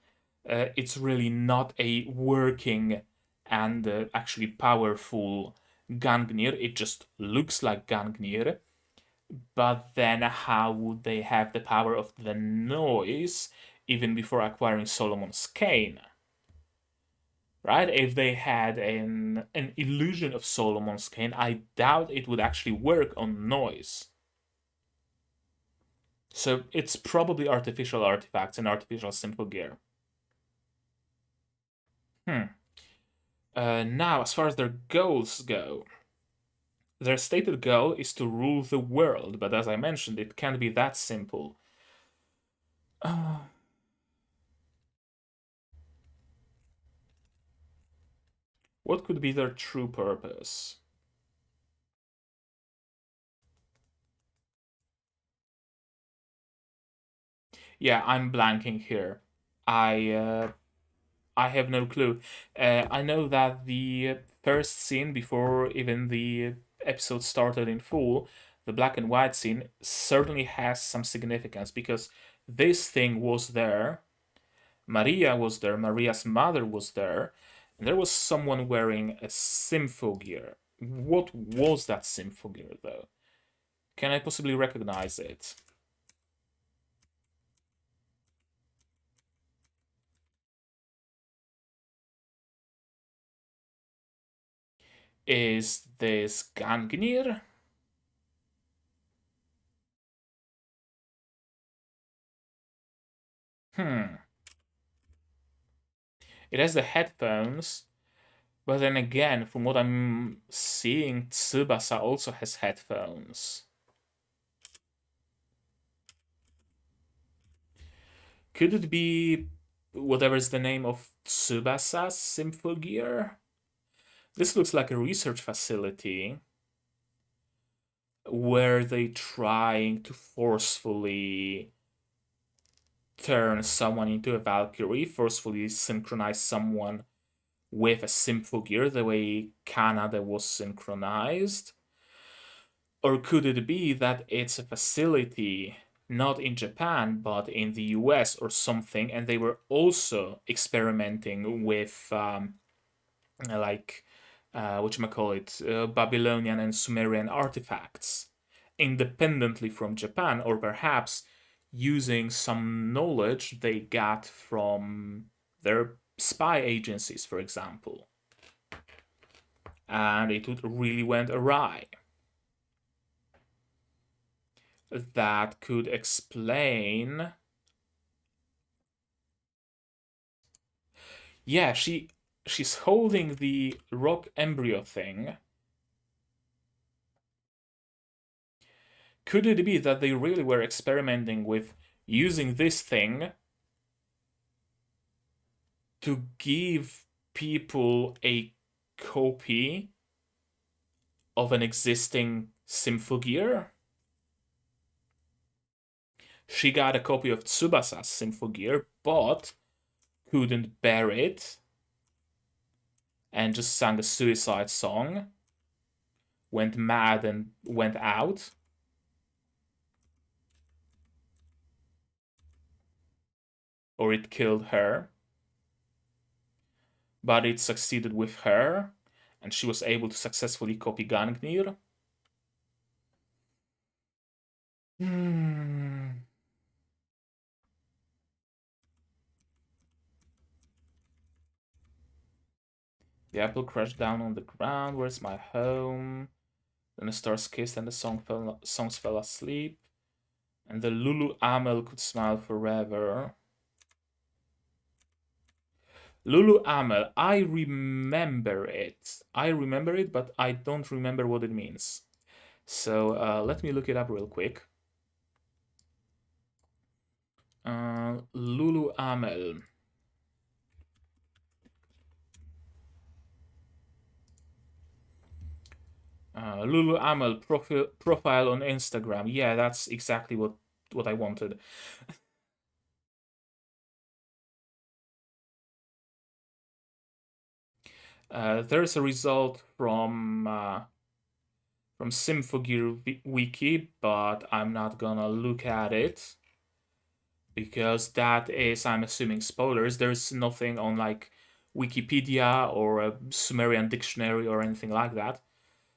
it's really not a working and actually powerful Gangnir. It just looks like Gangnir. But then how would they have the power of the noise even before acquiring Solomon's cane? Right? If they had an illusion of Solomon's cane, I doubt it would actually work on noise. So it's probably artificial artifacts and artificial Symphogear. Now, as far as their goals go, their stated goal is to rule the world, but as I mentioned, it can't be that simple. What could be their true purpose? Yeah, I'm blanking here. I have no clue. I know that the first scene before even the episode started in full, the black and white scene, certainly has some significance because this thing was there. Maria was there. Maria's mother was there. And there was someone wearing a Symphogear. What was that Symphogear, though? Can I possibly recognize it? Is this Gangnir? It has the headphones, but then again, from what I'm seeing, Tsubasa also has headphones. Could it be whatever is the name of Tsubasa's Symphogear? This looks like a research facility were they trying to forcefully turn someone into a Valkyrie, forcefully synchronize someone with a Symphogear the way Canada was synchronized? Or could it be that it's a facility not in Japan but in the US or something, and they were also experimenting with like Babylonian and Sumerian artifacts independently from Japan, or perhaps using some knowledge they got from their spy agencies, for example, and it really went awry. That could explain. Yeah, she's holding the rock embryo thing. Could it be that they really were experimenting with using this thing to give people a copy of an existing Symphogear? She got a copy of Tsubasa's Symphogear, but couldn't bear it and just sang a suicide song, went mad and went out. Or it killed her. But it succeeded with her, and she was able to successfully copy Gangnir. The apple crashed down on the ground. Where's my home? Then the stars kissed and the songs fell asleep. And the Lulu Amel could smile forever. Lulu Amel, I remember it. But I don't remember what it means. So let me look it up real quick. Lulu Amel. Lulu Amel profile on Instagram. Yeah, that's exactly what I wanted. There's a result from Symphogear wiki, but I'm not gonna look at it because that is, I'm assuming, spoilers. There's nothing on like Wikipedia or a Sumerian dictionary or anything like that.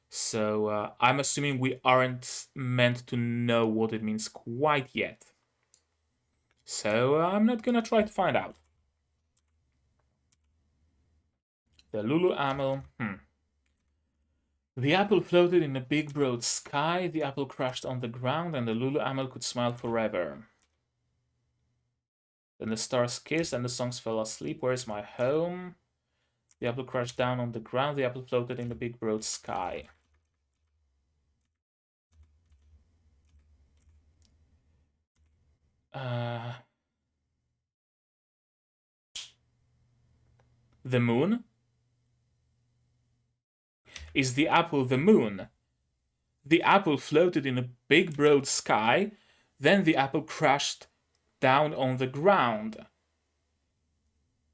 So I'm assuming we aren't meant to know what it means quite yet. So I'm not gonna try to find out. The Lulu Amel. The apple floated in a big broad sky. The apple crashed on the ground, and the Lulu Amel could smile forever. Then the stars kissed, and the songs fell asleep. Where's my home? The apple crashed down on the ground. The apple floated in the big broad sky. The moon? Is the apple the moon? The apple floated in a big broad sky. Then the apple crashed down on the ground.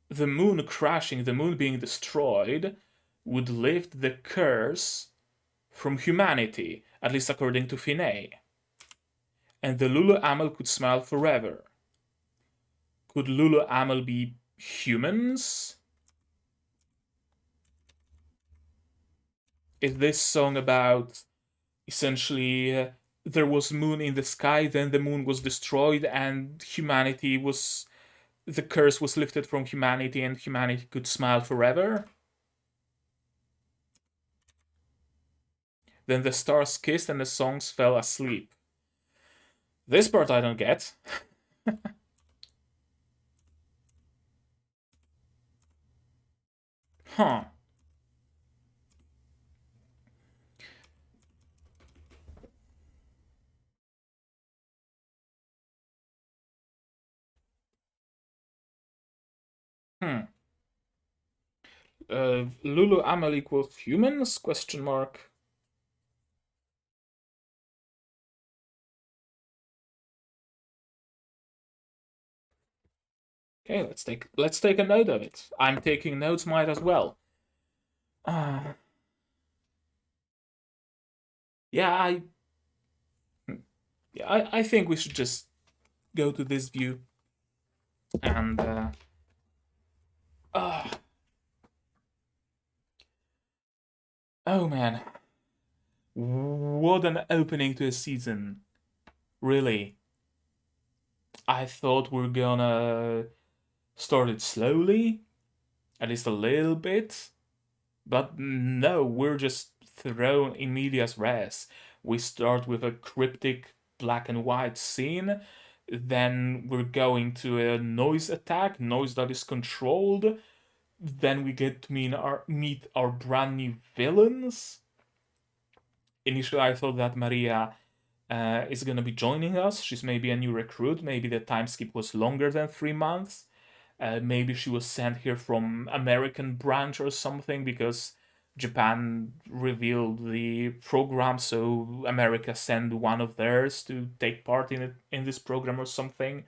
The moon crashing, the moon being destroyed, would lift the curse from humanity, at least according to Finé. And the Lulu Amel could smile forever. Could Lulu Amel be humans? Is this song about essentially there was moon in the sky, then the moon was destroyed, and humanity was, the curse was lifted from humanity, and humanity could smile forever? Then the stars kissed and the songs fell asleep. This part I don't get. Huh. Lulu Amel equals humans? Question mark. Okay, let's take a note of it. I'm taking notes, might as well. Uh, yeah, I think we should just go to this view and uh, oh man, what an opening to a season! Really, I thought we're gonna start it slowly, at least a little bit, but no, we're just thrown in medias res. We start with a cryptic black and white scene, then we're going to a noise attack, noise that is controlled. Then we get to meet our brand new villains. Initially, I thought that Maria is going to be joining us. She's maybe a new recruit. Maybe the time skip was longer than 3 months. Maybe she was sent here from American branch or something because Japan revealed the program, so America sent one of theirs to take part in it in this program or something.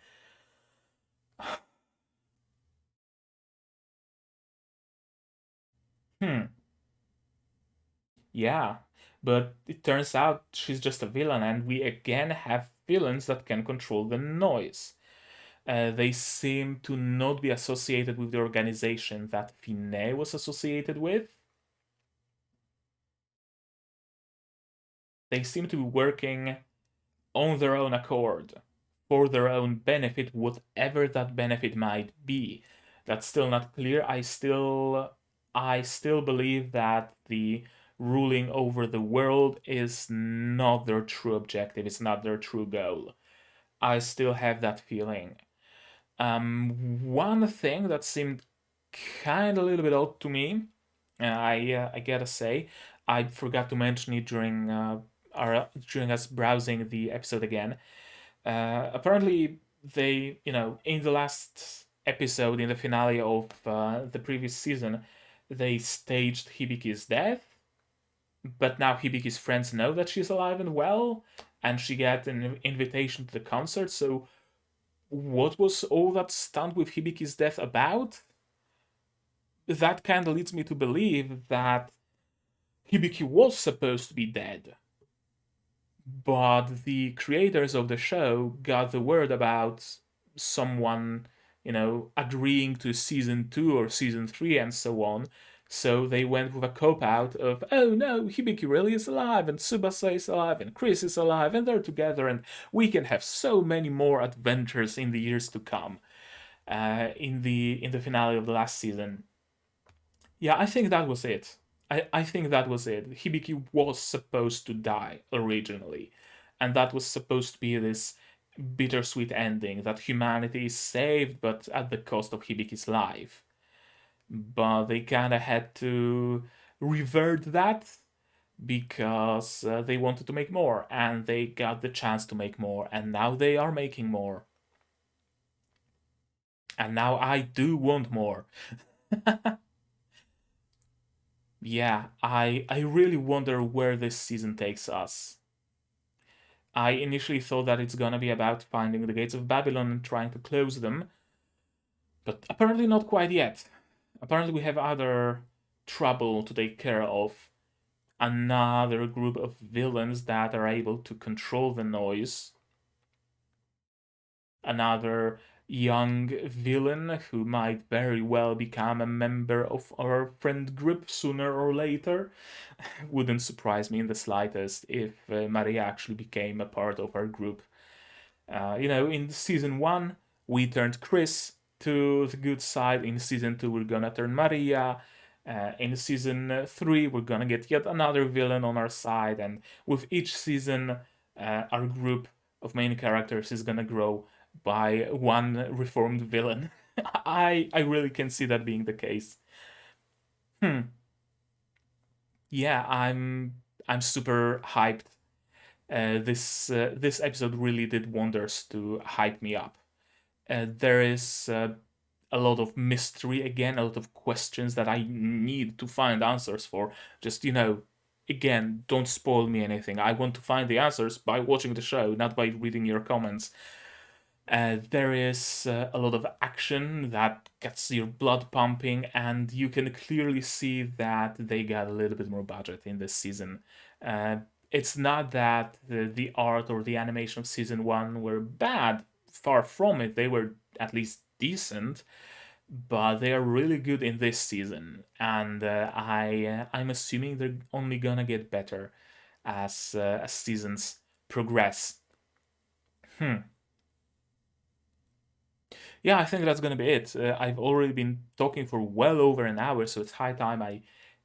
Hmm. Yeah, but it turns out she's just a villain, and we again have villains that can control the noise. They seem to not be associated with the organization that Finé was associated with. They seem to be working on their own accord, for their own benefit, whatever that benefit might be. That's still not clear. I still believe that the ruling over the world is not their true objective, it's not their true goal. I still have that feeling. One thing that seemed kind of a little bit odd to me, I gotta say, I forgot to mention it during us browsing the episode again. Apparently, they, in the last episode, in the finale of the previous season, they staged Hibiki's death, but now Hibiki's friends know that she's alive and well, and she got an invitation to the concert. So, what was all that stunt with Hibiki's death about? That kind of leads me to believe that Hibiki was supposed to be dead, but the creators of the show got the word about someone, agreeing to season 2 or season 3 and so on. So they went with a cop out of, oh no, Hibiki really is alive, and Tsubasa is alive, and Chris is alive, and they're together, and we can have so many more adventures in the years to come. In the finale of the last season, yeah, I think that was it. I think that was it. Hibiki was supposed to die originally, and that was supposed to be this bittersweet ending that humanity is saved, but at the cost of Hibiki's life. But they kind of had to revert that because they wanted to make more, and they got the chance to make more, and now they are making more. And now I do want more. Yeah, I really wonder where this season takes us. I initially thought that it's gonna be about finding the gates of Babylon and trying to close them, but apparently not quite yet. Apparently, we have other trouble to take care of. Another group of villains that are able to control the noise. Another young villain who might very well become a member of our friend group sooner or later. Wouldn't surprise me in the slightest if Maria actually became a part of our group. In season 1, we turned Chris to the good side. In season 2, we're gonna turn Maria. In season 3, we're gonna get yet another villain on our side, and with each season, our group of main characters is gonna grow by one reformed villain. I really can see that being the case. Hmm. Yeah, I'm super hyped. This episode really did wonders to hype me up. There is a lot of mystery again, a lot of questions that I need to find answers for. Just, again, don't spoil me anything. I want to find the answers by watching the show, not by reading your comments. There is a lot of action that gets your blood pumping, and you can clearly see that they got a little bit more budget in this season. Uh, it's not that the art or the animation of season one were bad, far from it. They were at least decent, but they are really good in this season, and I'm assuming they're only gonna get better as seasons progress. Hmm. Yeah, I think that's gonna be it. I've already been talking for well over an hour, so it's high time I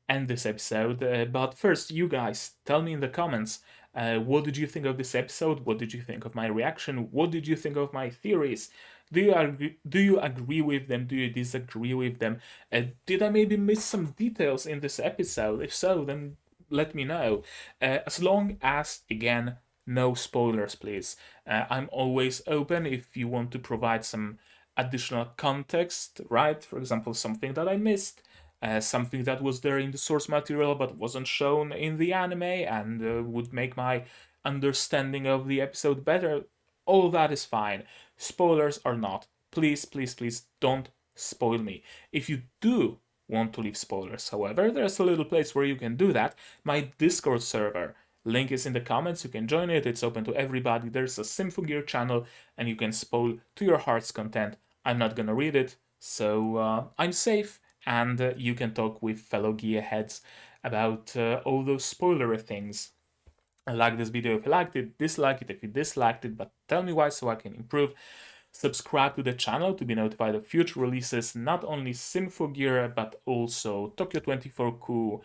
end this episode. But first, you guys, tell me in the comments, what did you think of this episode? What did you think of my reaction? What did you think of my theories? Do you agree with them? Do you disagree with them? Did I maybe miss some details in this episode? If so, then let me know. As long as, again, no spoilers, please. I'm always open if you want to provide some additional context, right? For example, something that I missed, something that was there in the source material but wasn't shown in the anime and would make my understanding of the episode better. All that is fine. Spoilers or not. Please, please, please don't spoil me. If you do want to leave spoilers, however, there's a little place where you can do that. My Discord server. Link is in the comments, you can join it, it's open to everybody. There's a Symphogear channel, and you can spoil to your heart's content. I'm not gonna read it, so I'm safe, and you can talk with fellow gearheads about all those spoilery things. Like this video if you liked it, dislike it if you disliked it, but tell me why so I can improve. Subscribe to the channel to be notified of future releases, not only Symphogear, but also Tokyo 24Ku,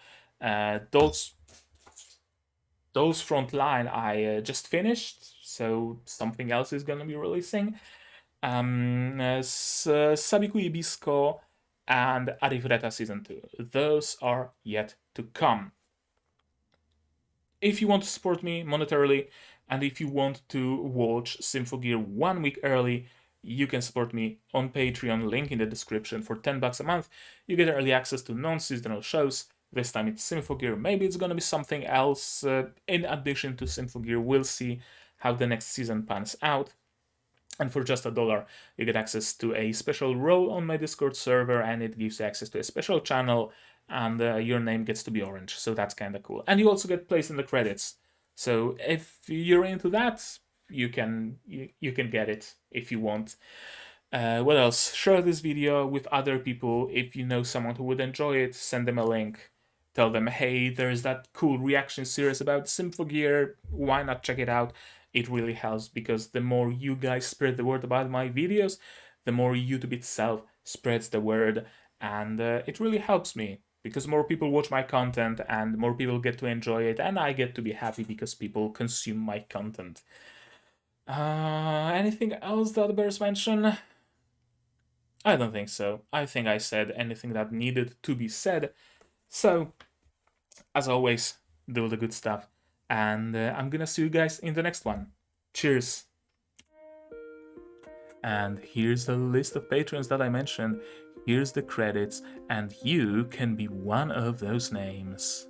those Frontline I just finished, so something else is gonna be releasing. Sabiku Ibisco and Arifureta Season 2. Those are yet to come. If you want to support me monetarily, and if you want to watch Symphogear 1 week early, you can support me on Patreon, link in the description. For $10 a month, you get early access to non-seasonal shows. This time it's Symphogear, maybe it's gonna be something else in addition to Symphogear. We'll see how the next season pans out. And for just $1, you get access to a special role on my Discord server, and it gives you access to a special channel, and your name gets to be orange, so that's kind of cool. And you also get placed in the credits. So if you're into that, you can get it if you want. What else? Share this video with other people. If you know someone who would enjoy it, send them a link. Tell them, hey, there's that cool reaction series about Symphogear. Why not check it out? It really helps, because the more you guys spread the word about my videos, the more YouTube itself spreads the word, and it really helps me, because more people watch my content and more people get to enjoy it, and I get to be happy because people consume my content. Anything else that bears mention? I don't think so. I think I said anything that needed to be said. So, as always, do the good stuff. And I'm gonna see you guys in the next one. Cheers! And here's the list of patrons that I mentioned. Here's the credits, and you can be one of those names.